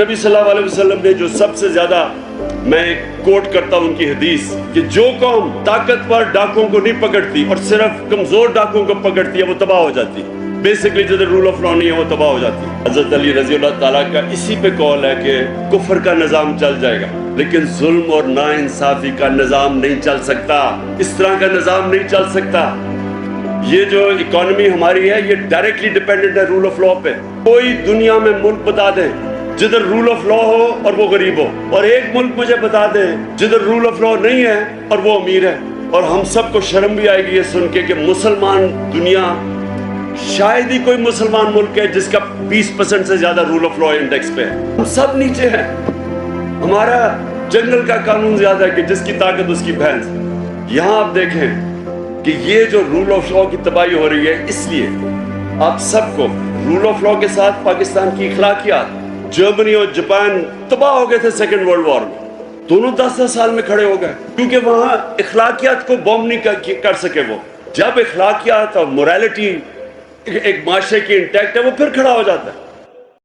نبی صلی اللہ علیہ وسلم نے جو سب سے زیادہ میں کوٹ کرتا ہوں ان کی حدیث کہ جو قوم طاقتور ڈاکوں کو نہیں پکڑتی اور صرف کمزور ڈاکوں کو پکڑتی ہے وہ تباہ ہو جاتی ہے. بیسیکلی جدھر رول آف لا نہیں ہے وہ تباہ ہو جاتی ہے. حضرت علی رضی اللہ تعالیٰ کا اسی پہ قول ہے کہ کفر کا نظام چل جائے گا لیکن ظلم اور ناانصافی کا نظام نہیں چل سکتا. اس طرح کا نظام نہیں چل سکتا. یہ جو اکانومی ہماری ہے یہ ڈائریکٹلی ڈیپینڈنٹ ہے رول آف لا پہ. کوئی دنیا میں ملک بتا دیں جدھر رول آف لا ہو اور وہ غریب ہو، اور ایک ملک مجھے بتا دیں جدھر رول آف لا نہیں ہے اور وہ امیر ہے. اور ہم سب کو شرم بھی آئے گی یہ سن کے کہ مسلمان دنیا شاید ہی کوئی مسلمان ملک ہے جس کا 20% سے زیادہ رول آف لا انڈیکس پہ ہے. ہم سب نیچے ہیں. ہمارا جنگل کا قانون زیادہ ہے کہ جس کی طاقت اس کی بھینس. یہاں آپ دیکھیں کہ یہ جو رول آف لا کی تباہی ہو رہی ہے اس لیے آپ سب کو رول آف لا کے ساتھ پاکستان کی اخلاقیات، جرمنی اور جاپان تباہ ہو گئے تھے سیکنڈ ورلڈ وار میں. دونوں 10 سال میں کھڑے ہو گئے کیونکہ وہاں اخلاقیات کو بوم نہیں کر سکے. وہ جب اخلاقیات اور موریلٹی ایک معاشرے کی انٹیکٹ ہے وہ پھر کھڑا ہو جاتا ہے.